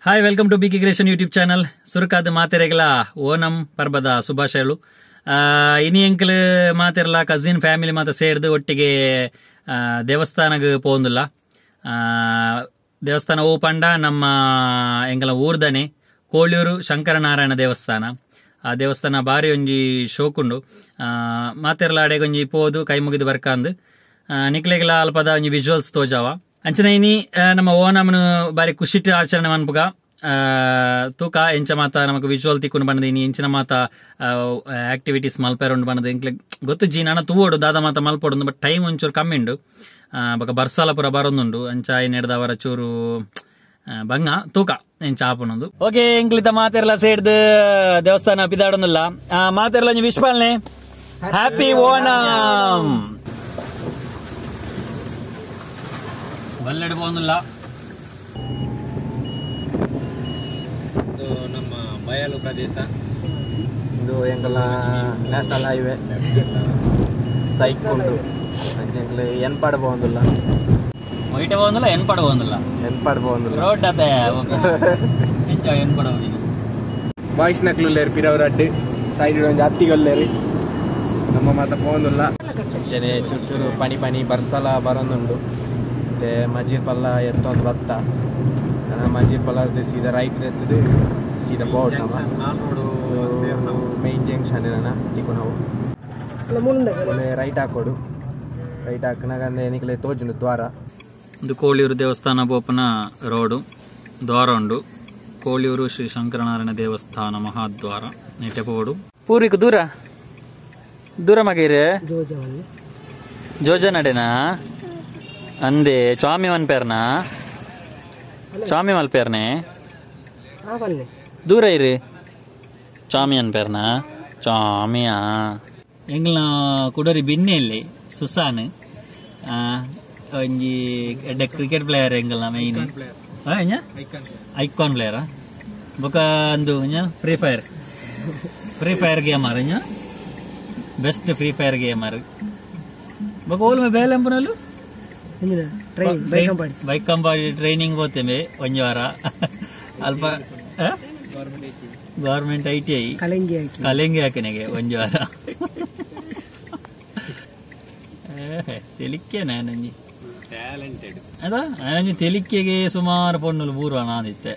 Hi, welcome to Biki creation YouTube channel. ಸುರುಕಾದ ಮಾತೆರೆಗಳ ಓಣಂ ಪರ್ಬದ ಶುಭಾಶಯಗಳು. ಇನಿ ಎಂಕಲ್ ಮಾತೆರಲ ಕಸಿನ್ ಫ್ಯಾಮಿಲಿ ಮಾತ ಸೇರ್ದು ಒಟ್ಟಿಗೆ ದೇವಸ್ಥಾನಕ್ಕೆ ಪೋಂದುಲ್ಲ. ದೇವಸ್ಥಾನ ಓ ಪಂಡ ನಮ್ಮ ಎಂಕಲ ಊರ್ದನೆ ಕೋಳಿಯೂರು ಶಂಕರನಾರಾಯಣ ದೇವಸ್ಥಾನ. ಆ ದೇವಸ್ಥಾನ ಬಾರಿ ಒಂಜಿ ಶೋಕುಂಡು. ಮಾತೆರಲ ಅಡೆಗೊಂಜಿ ಪೋದು ಕೈ ಮುಗಿದು ಬರ್ಕಾಂದು ನಿಕ್ಲೆಗಳ ಅಲ್ಪದ ಒಂಜಿ ವಿಜುವಲ್ಸ್ ತೋಜಾವ. ಅಂಚನೆ ಇನಿ ನಮ್ಮ ಓಣಂನು ಬಾರಿ ಖುಷಿಟ್ ಆಚರಣೆ ಮನ್ಪುಗ ತೂಕ ಎಂಚ ಮಾತ ನಮಕ್ ವಿಜುವಲ್ ತಿಕ್ಕೊಂಡು ಬಂದದ. ಇನಿ ಎಂಚಿನ ಮಾತ ಆಕ್ಟಿವಿಟೀಸ್ ಮಲ್ಪೇರೊಂಡು ಬಂದದ ಎಂಕ್ಲೆ ಗೊತ್ತು ಜಿ ನಾನು ತೂವೋಡು ದಾದ ಮಾತ ಮಲ್ಪೊಡು. ಬಟ್ ಟೈಮ್ ಒಂಚೂರು ಕಮ್ಮಿ ಉಂಡು. ಬೊಕ ಬರ್ಸಾಲ ಪುರ ಬರೊಂದುಂಡು. ಅಂಚ ನೆಡ್ದವರ ಚೂರು ಬಂಗ ತೂಕ ಎಂಚ ಆಪುನೊಂದು. ಓಕೆ, ಎಂಕ್ಲಿತ ಮಾತೆರ್ಲ ಸೇಡ್ದು ದೇವಸ್ಥಾನ ಪಿದಾಡೊಂದುಲ್ಲ. ಮಾತೆರ್ಲ ಒಂಜಿ ವಿಶ್ಪಾಲ್ನೆ ಹ್ಯಾಪಿ ಓಣಂ. ಬಲ್ಲೆಡ್ ಪೋಂದುಲ್ಲ. ನಮ್ಮ ಬಯಲು ಪ್ರದೇಶ ಇದು ಎಂಕಲ ನ್ಯಾಷನಲ್ ಹೈವೇ ಸೈಕ್ಕೊಂಡು ಎಂಕಲ್ ಎನ್ಪಾಡ್ ಪೋಂದುಲ್ಲ. ಒಯ್ಟ ಪೋಂದುಲ್ಲ, ಎನ್ಪಾಡ್ ಪೋಂದುಲ್ಲ. ಎನ್ಪಾಡ್ ಪೋಂದುಲ್ಲ ರೋಡ್ ಅದೇ ಎಂಜಾಯ್ ಎನ್ಪಾಡ್ ಹೋಗಿ ಬಾಯ್ಸ್ ನಕ್ಲುಲ್ಲೇರು ಪಿರವರಡ್ಡು ಸೈಡ್ ಒಂಜಿ ಹತ್ತಿಗೊಲ್ಲೇರಿ ನಮ್ಮ ಮಾತ ಪೋಂದುಲ್ಲ. ಅಂಚನೆ ಚೂರು ಚೂರು ಪಣಿ ಪಣಿ ಬರ್ಸಲ ಬರೊಂದುಂಡು. ಮತ್ತೆ ಮಜೀರ್ ಪಲ್ಲ ಎತ್ತೊಂದು ಬತ್ತ ಮಜೀರ್ ಪಲ್ಲ ಸೀದಾ ರೈಟ್ ಎತ್ತದು ಸೀದಾ ಬೋರ್ಡ್ ನಮ್ಮ ಮೈನ್ ಜಂಕ್ಷನ್ ತಿಕ್ಕು ನಾವು ರೈಟ್ ಹಾಕೋಡು. ರೈಟ್ ಹಾಕಿನಾಗ ನಿಕ್ಲೆ ತೋಜುಂಡು ದ್ವಾರ. ಇದು ಕೋಳಿಯೂರು ದೇವಸ್ಥಾನ ಬೋಪನ ರೋಡು ದ್ವಾರ ಉಂಡು. ಕೋಳಿಯೂರು ಶ್ರೀ ಶಂಕರನಾರಾಯಣ ದೇವಸ್ಥಾನ ಮಹಾದ್ವಾರ ನೆಟ್ಟೆ ಪೋಡು. ಪೂರಿಕು ದೂರ ದೂರ ಮಗೇರೆ ಜೋಜ ನಡೆನಾ ಅಂದೆ ಸ್ವಾಮಿ ಮನ್ಪೇರ್ನಾ ಸ್ವಾಮಿ ಮಲ್ಪೇರ್ನೆ ದೂರ ಇರಿ ಸ್ವಾಮಿ ಅನ್ಪೇರ್ನಾ ಸ್ವಾಮಿಯಾ ಎಂಗ್ಲ ಕುಡರಿ ಬಿನ್ನೆಲ್ಲಿ ಸುಸಾನ್ ಒಂಜಿ ಎಡ್ಡೆ ಕ್ರಿಕೆಟ್ ಪ್ಲೇಯರ್ ಎಂಗಲ್ನ ಮೈನ್ ಐಕಾನ್ ಪ್ಲೇಯರ್ ಬೊಕ ಅಂದು free fire gamer best free fire gamer ಬೊಕ ಓಲ್ಮೆ ಬೇಲೆಂಪುನಲು ಬೈಕ್ ಕಂಪಾಡಿ ಟ್ರೈನಿಂಗ್ ಹೋಗ್ತೇವೆ ಒಂಜಿ ವಾರ ಅಲ್ಪ ಗವರ್ಮೆಂಟ್ ITI ಕಲೆಂಗಿ ಹಾಕಿನೆಗೆ ಒಂಜಿ ವಾರ ತೆಲಿಕೆ ನಾನಂಜಿ ಅದಾ ನಾನಂಜಿ ತೆಲಿಕೆಗೆ ಸುಮಾರು ಪೊಣ್ಣುಲು ಬೂರ್ವ ನಾನಿತ್ತೆ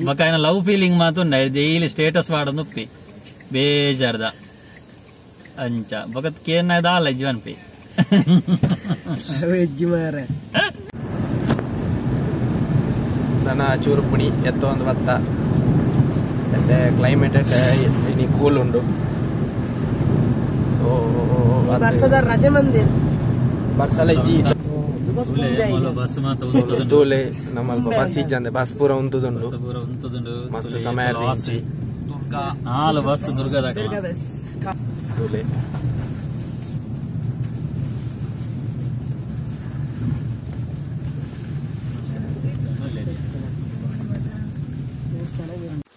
ಬೊಕ ಲವ್ ಫೀಲಿಂಗ್ ಮಾತುಂಡ ಡೈಲಿ ಸ್ಟೇಟಸ್ ಮಾಡೋದು ಉಪ್ಪಿ ಬೇಜಾರ್ದ ಅಂಚ ಬೊಕ ಕೇರ್ನಾಯ್ದ ಅಲ್ಲಜ್ಜಿ ಅನ್ಪಿ ದನ ಚೂರು ಪುಣಿ ಎತ್ತ ಒಂದು ಭತ್ತ ಮತ್ತೆ ಕ್ಲೈಮೇಟ್ ಇನಿ ಕೂಲ್ ಉಂಡು. ಸೊ ರಜೆ ಮಂದಿ ಬರ್ಸಲ ಇಜ್ಜಿ ತೂಲೆ ನಮ್ಮಲ್ಪ ಬಸ್ ಇಜ್ಜಂದೆ ಬಸ್ ಪೂರ ಉಂತುದುಂಡು ಮಸ್ತ್ ಸಮಯ ಬಸ್ ದುರ್ಗದ ತೂಲೆ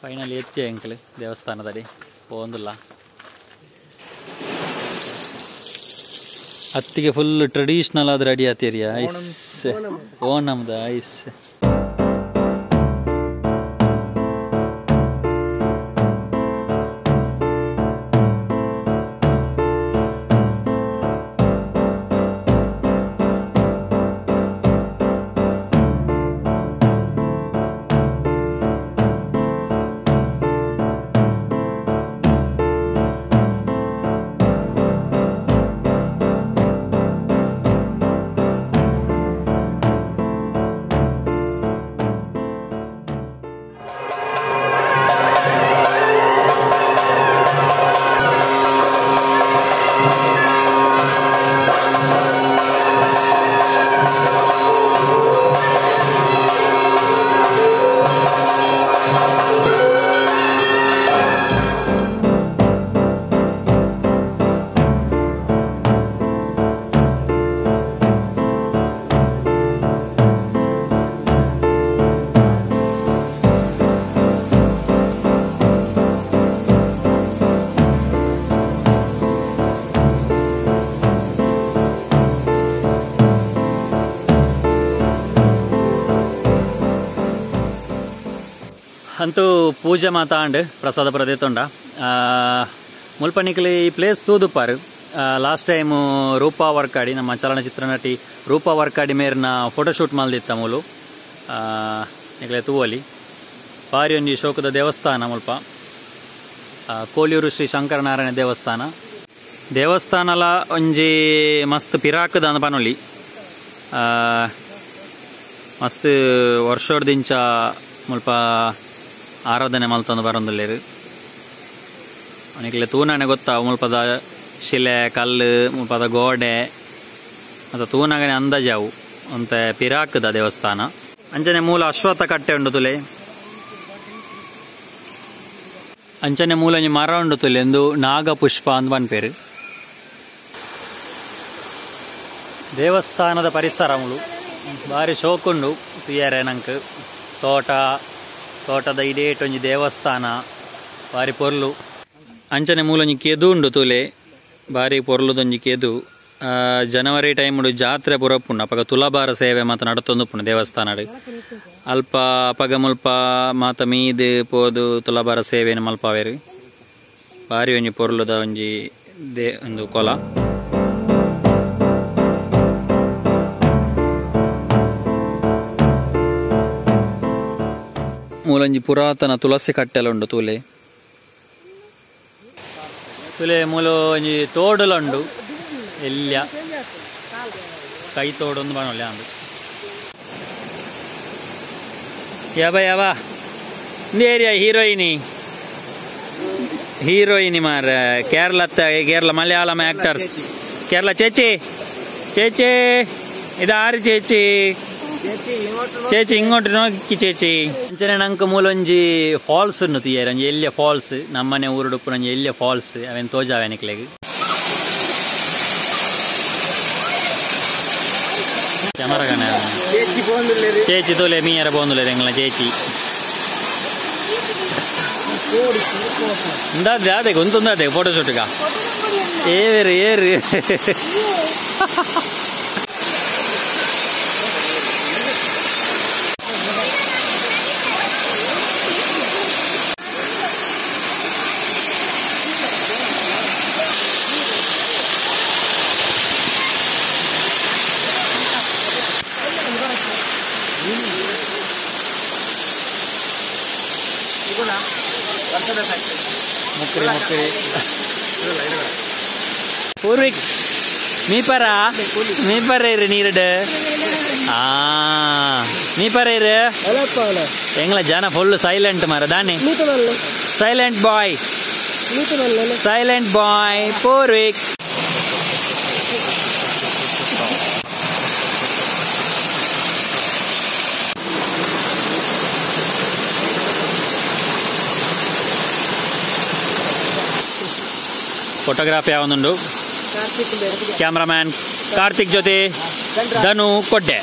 ಫೈನಲಿ ಎತ್ತಿ ಅಂಕಲ್ ದೇವಸ್ಥಾನದಡಿ ಪೋಂದುಲ್ಲ. ಹತ್ತಿಗೆ ಫುಲ್ ಟ್ರೆಡಿಷನಲ್ ಆದ ರೆಡಿ ಆತೀರಿಯಾ ಓಣಮ್ದ ಐಸ್. ಅಂತೂ ಪೂಜೆ ಮಾತಾಂಡ್ ಪ್ರಸಾದ ಪ್ರದೇತೊಂಡ ಮುಲ್ಪನಿಕಲಿ ಈ ಪ್ಲೇಸ್ ತೂದುಪ್ಪಾರು. ಲಾಸ್ಟ್ ಟೈಮ್ ರೂಪಾ ವರ್ಕಾಡಿ ನಮ್ಮ ಚಲನಚಿತ್ರ ನಟಿ ರೂಪಾ ವರ್ಕಾಡಿ ಮೇರ್ನ ಫೋಟೋಶೂಟ್ ಮಲ್ದಿತ್ತ ಮೂಲು ನಿಕಲೆ ತೂವಲಿ ಬಾರಿ ಒಂಜಿ ಶೋಕದ ದೇವಸ್ಥಾನ ಮುಲ್ಪ ಕೋಲಿಯೂರು ಶ್ರೀ ಶಂಕರನಾರಾಯಣ ದೇವಸ್ಥಾನಲ ಒಂಜಿ ಮಸ್ತ್ ಪಿರಾಕದ ಅಂದ ಪನೊಲಿ ಮಸ್ತ್ ವರ್ಷೋಡ್ದಿಂಚ ಮುಲ್ಪ ಆರಾಧನೆ ಮಲ್ತೊಂದು ಬರೊಂದುಲ್ಲೇರು ಅವನಿಗೆ ತೂನಾನೆ ಗೊತ್ತಾವು ಮುಲ್ಪದ ಶಿಲೆ ಕಲ್ಲು ಮುಲ್ಪದ ಗೋಡೆ ಮತ್ತು ತೂನಾಗನೆ ಅಂದಾಜಾವು ಅಂತ ಪಿರಾಕದ ದೇವಸ್ಥಾನ. ಅಂಚನೆ ಮೂಲ ಅಶ್ವತ್ಥ ಕಟ್ಟೆ ಉಂಡು ತುಲೆ, ಅಂಚನೆ ಮೂಲ ಮರ ಉಂಡು ತುಲೆ ಎಂದು ನಾಗಪುಷ್ಪ ಅಂತ ಬನ್ಪೇರು. ದೇವಸ್ಥಾನದ ಪರಿಸರ ಮುಳು ಬಾರಿ ಶೋಕುಂಡು ತುಯ್ಯಾರೆ ನಂಗೆ ತೋಟದ ಇಡೇಟೊಂಜಿ ದೇವಸ್ಥಾನ ಬಾರಿ ಪೊರ್ಲು. ಅಂಚನೆ ಮೂಲೊಂಜಿ ಕೆದು ಉಂಡು ತುಲೆ ಬಾರಿ ಪೊರ್ಲುದೊಂಜಿ ಕೆದು. ಜನವರಿ ಟೈಮ್ ಜಾತ್ರೆ ಪುರಪ್ಪುಂಡು ಅಪಗ ತುಲಾಭಾರ ಸೇವೆ ಮಾತ ನಡತೊಂದುಪ್ಪುಂಡು ದೇವಸ್ಥಾನಡ್ ಅಲ್ಪ ಅಪಗ ಮುಲ್ಪ ಮಾತ ಮೀದ್ ಪೋದು ತುಲಾಭಾರ ಸೇವೆನ ಮಲ್ಪಾವೇರು. ಬಾರಿ ಒಂಜಿ ಪೊರ್ಲುದ ಒಂಜಿ ಒಂದು ಕೊಲ. ಮೂಲೊಂಜಿ ಪುರಾತನ ತುಳಸಿ ಕಟ್ಟೆಲ ಉಂಡು ತುಲೆ ಮೂಲ ಒಂಜಿ ತೋಡುಲುಂಡು ಎಲ್ಯ ಕೈ ತೋಡೊಂದು ಬನೊಲ್ಲೆ ಅಂದು ಯಾವ ಏರಿಯಾ ಹೀರೋಯಿನಿ ಮಾರ ಕೇರಳ ಮಲಯಾಳಂ ಆಕ್ಟರ್ಸ್ ಕೇರಳ ചേച്ചി ഇതാര് ചേച്ചി ഇങ്ങോട്ട് നോക്കി ചേച്ചി. ಅಂಚನೆ ನಂಕ ಮೂಲೊಂಜಿ ಫಾಲ್ಸ್ ಉಂಡು ತಿಯರ್ ಒಂಜಿ ಎಲ್ಯ ಫಾಲ್ಸ್ ನಮ್ಮನೆ ಊರುಡುಪ್ಪುನ ಒಂಜಿ ಎಲ್ಯ ಫಾಲ್ಸ್ ಅವೆನ್ ತೋಜಾವೆ ನಿಕ್ಲೆಗ್ ಕ್ಯಾಮರಾಗಣ ചേച്ചി തോലെ മീയര പോന്നുല്ലേ നിങ്ങളെ ചേച്ചി എന്താ അതെ ഗൊന്തൊന്നതെ ഫോട്ടോഷൂട്ടുക ഏറ് ಮುಕ್ರಿ ಪೂರ್ವಿಕ್ ಮೀಪರ ಇರು ನೀರಡು ಮೀಪರ ಇರು ಎಂಗ್ಲ ಜನ ಫುಲ್ ಸೈಲೆಂಟ್ ಮಾರ ದಾನೆ ಸೈಲೆಂಟ್ ಬಾಯ್ ಪೂರ್ವಿಕ್. ಫೋಟೋಗ್ರಾಫಿ ಯಾವೊಂದುಂಡು ಕ್ಯಾಮ್ರಾಮ್ಯಾನ್ ಕಾರ್ತಿಕ್ ಜೊತೆ ಧನು ಕೊಡ್ಡೆ.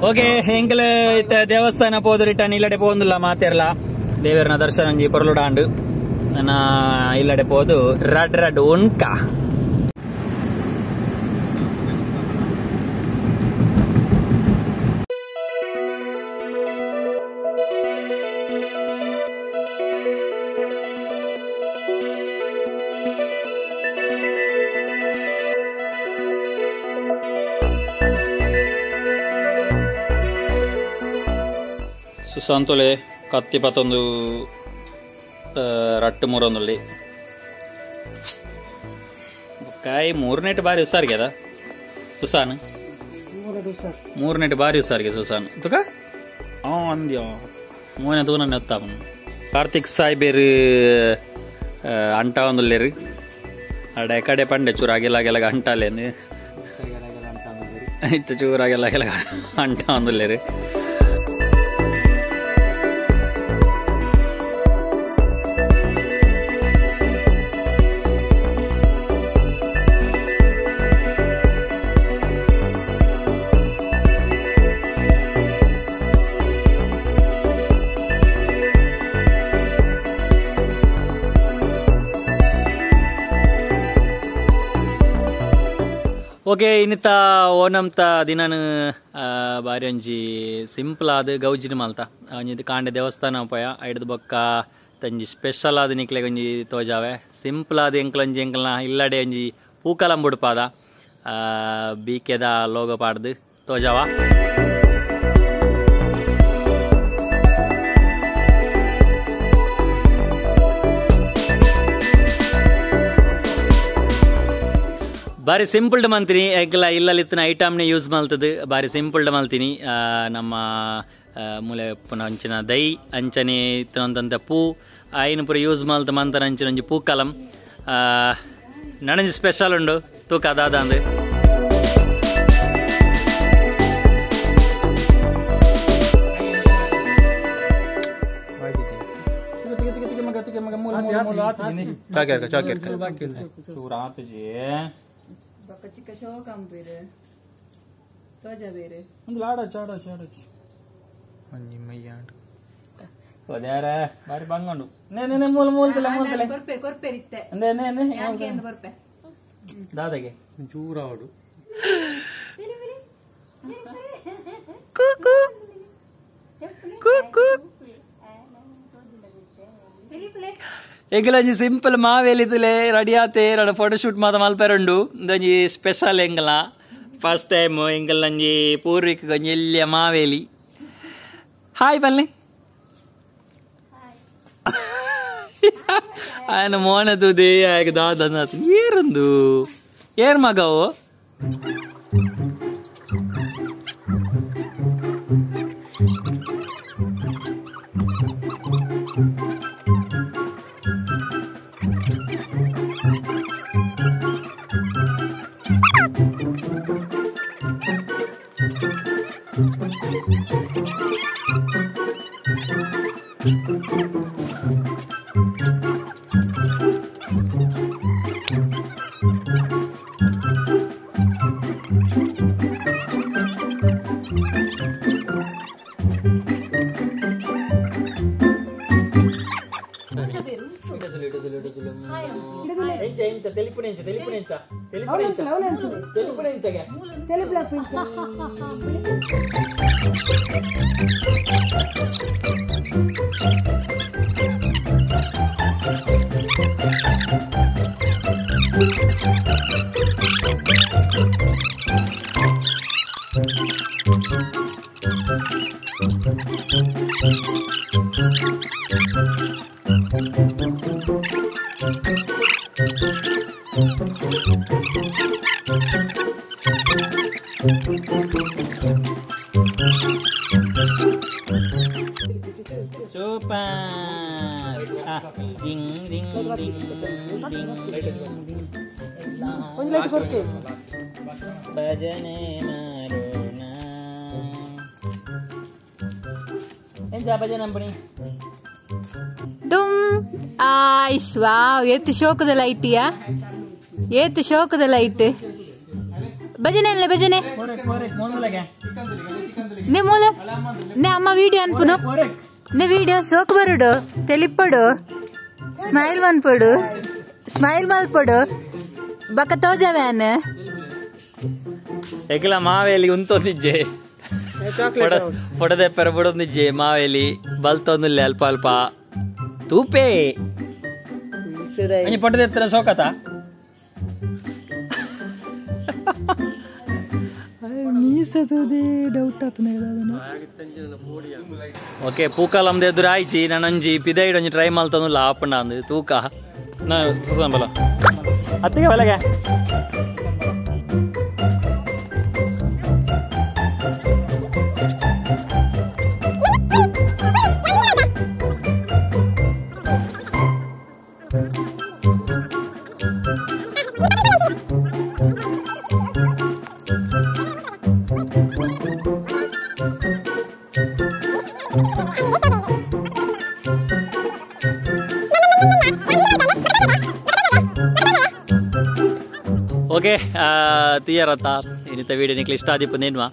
ಓಕೆ ಎಂಕಲ್ ಇತ್ತ ದೇವಸ್ಥಾನ ಪೋದು ರಿಟರ್ನ್ ಇಲ್ಲಡೆ ಪೋಂದುಲ್ಲ ಮಾತೆರ್ಲ ದೇವರನ ದರ್ಶನ ಒಂಜಿ ಪೊರ್ಲುಡಾಂಡು ನನ್ನ ಇಲ್ಲಡೆ ಪೋದು ರಡ್ ಉಂಕ. ಸುಶಾಂತೊಲೆ ಕತ್ತಿಪತ್ತೊಂದು ರಟ್ಟು ಮೂರೊಂದುಳ್ಳಿ ಕಾಯಿ ಮೂರನೇಟ್ ಬಾರಿ ಹುಷಾರಿಗೆ ಅದ ಸುಸಾನ್ ಮೂರನೇಟ್ ಬಾರಿ ಹುಷಾರಿಗೆ ಸುಸಾನ್ ತುಕ ಅಂದ್ಯೋ ಮೂನೆ ತೂನ ನೆತ್ತಾಪನು ಕಾರ್ತಿಕ್ ಸಾಯ್ಬೇರು ಅಂಟ ಒಂದುಲ್ಲೇರು ಅಡೆ ಕಡೆ ಪಂಡೆ ಚೂರು ಅಗೆಲಾಗೆಲಾಗ ಅಂಟಾಲೇನು ಇತ್ತು ಚೂರಾಗೆಲ್ಲ ಕೆಲ ಅಂಟ ಒಂದಿಲ್ಲೇರಿ. ಓಕೆ, ಇನ್ನಿತ್ತ ಓಣಂತ ದಿನಾನು ಬಾರಿ ಒಂಜಿ ಸಿಂಪಲ್ ಆದ ಗೌಜಿನ ಮಾಲ್ತ ಒಂಜಿ ಕಾಂಡೆ ದೇವಸ್ಥಾನ ಪೋಯ ಐಡದ ಬೊಕ್ಕ ತಂಜಿ ಸ್ಪೆಷಲ್ ಆದ ನಿಕ್ಲೆಗೆ ಒಂಜಿ ತೋಜಾವೆ. ಸಿಂಪಲ್ ಆದ ಎಂಕ್ಲೊಂಜಿ ಎಂಕ್ಲನ ಇಲ್ಲಡೆ ಒಂಜಿ ಪೂಕಲಂ ಬುಡ್ಪಾದ ಬೀಕೆದ ಲೋಗೋ ಪಾಡ್ದು ತೋಜಾವ. ಬಾರಿ ಸಿಂಪಲ್ಡ್ ಮಲ್ತೀನಿ ಎಗ್ಲ ಇಲ್ಲಲ್ಲಿತ್ತಿನ ಐಟಮ್ನೇ ಯೂಸ್ ಮಲ್ತದು ಬಾರಿ ಸಿಂಪಲ್ಡ್ ಮಲ್ತೀನಿ. ನಮ್ಮ ಮೂಲೆ ಪುನಃ ಅಂಚಿನ ದೈ ಅಂಚನೆ ಇತ್ತಿನಂತ ಪೂ ಐನು ಪೂರ ಯೂಸ್ ಮಲ್ತ ಮಂತರ ಅಂಚಿನ ಒಂಜಿ ಪೂಕಲಂ ನನಂಜಿ ಸ್ಪೆಷಲ್ ಉಂಡು ತೂಕ ಅದಾದ ಅಂದು. ಚಿಕ್ಕ ಶೋಕಂ ಬೇರೆ ತೋಜ ಬೇರೆ ಒಂದು ಲಾಡ ಚಾಡ ಚಾಡ ಒಂಜಿ ಮಯ್ಯಾಡ್ ಓದ್ಯಾರ ಬಾರಿ ಬಂಗಂಡು ನೇ ಮೂಲ ಮೂಲದಲ್ಲ ಮೂಲದಲ್ಲ ಕೊರ್ಪೆ ಕೊರ್ಪೆ ಇತ್ತೆ ಅಂದೆ ನೇ ನೇ ಯಾಕೆ ಅಂತ ಕೊರ್ಪೆ ದಾದಗೆ ಚೂರಾಡು ಕುಕು ಕುಕು ಎಂಗಲಂಜಿ ಸಿಂಪಲ್ ಮಾವೇಲಿದುಲೆ ರೆಡಿ ಆತೆ ರಡ ಫೋಟೋಶೂಟ್ ಮಾತ ಮಲ್ಪೆರಂಡು ಒಂಜಿ ಸ್ಪೆಷಲ್ ಎಂಗಲ ಫಸ್ಟ್ ಟೈಮ್ ಎಂಗಲ್ಲಂಜಿ ಪೂರ್ವಿಕ ಒಂಜಿ ಎಲ್ಲಿಯ ಮಾವೇಲಿ. ಹಾಯ್ ಬನ್ನಿ ఆయన మోనదుది ఆయన దాదా ఏరుందు ఏరు మగవు ಭಜನೆ ಮಾಡೋಣ ಎಂಜಾ ಭಜನೆ ಅಂಬಣಿ ಡುಮ್ ಆಯ್ಸ್ ವಾವ್ ಎತ್ತು ಶೋಕದ ಲೈಟಿಯಾ ಏತು ಶೋಕದ ಲೈಟ್ ಭಜನೆ ಅಲ್ಲ ಭಜನೆ ನೇ ಮೂಲ ನೇ ಅಮ್ಮ ವಿಡಿಯೋ ಅನ್ಪುನು ನೇ ವಿಡಿಯೋ ಸೋಕ್ ಬರುಡು ತೆಲಿಪ್ಪಡು ಸ್ಮೈಲ್ ಮನ್ಪಡು ಸ್ಮೈಲ್ ಮಲ್ಪಡು ಬಕ್ಕ ತೋಜವ್ಯಾನ್ ಎಗ್ಲ ಮಾವೇಲಿ ಉಂತೊಂದಿಜ್ಜೆ ಪೊಡದೆ ಪೆರಬುಡೊಂದಿಜ್ಜೆ ಮಾವೇಲಿ ಬಲ್ತೊಂದಿಲ್ಲ ಅಲ್ಪ ಅಲ್ಪ ತೂಪೆ ಪೊಡದೆ ಎತ್ತರ ಸೋಕತ ಓಕೆ ಪೂಕಾಲಮ್ದು ಎದುರು ಆಯ್ಚಿ ನಾನೊಂಜಿ ಪಿದೈಡ್ ಒಂಜಿ ಟ್ರೈ ಮಲ್ತೊಂದುಲ್ಲ ಆಪಂಡ ಅಂದ್ ತೂಕ ನಾ ಸುಸಂಬಲ ಅತ್ತಿಗೆ ಬಲಗೆ ಓಕೆ ತಿಯರತ್ತ ಇನ್ನಿತ ವಿಡಿಯೋ ನಿಕ್ಲಿ ಇಷ್ಟ ಆದಿಪ್ಪು ನೆನ್ವ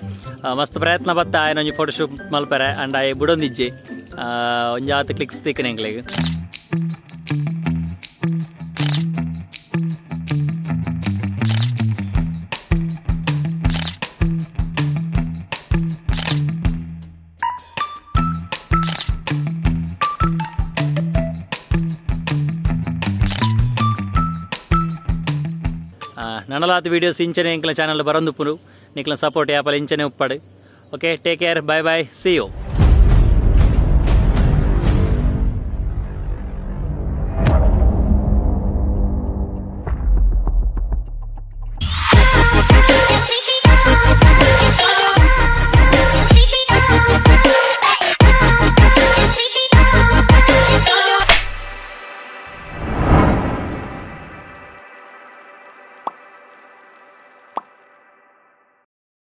ಮಸ್ತ್ ಪ್ರಯತ್ನ ಬತ್ತ ಆಯ್ನ ಒಂಜಿ ಫೋಟೋಶೂಟ್ ಮಲ್ಪರೆ ಅಂಡ್ ಆಯ್ ಬುಡೊಂದಿಜ್ಜೆ ಒಂಜಿ ಆತ ಕ್ಲಿಕ್ಸ್ ತಿಕ್ಕನೆ ಎಂಕ್ಲೆಗ್ ನನಲಾತ ವೀಡಿಯೋಸ್ ಇಂಚನೆ ಎಂಕ್ಲ ಚಾನಲ್ ಬರಂದುಪ್ಪುನು ನಿಕ್ಲ ಸಪೋರ್ಟ್ ಯಾಪಲ ಇಂಚನೆ ಉಪ್ಪಡು okay take care bye bye see you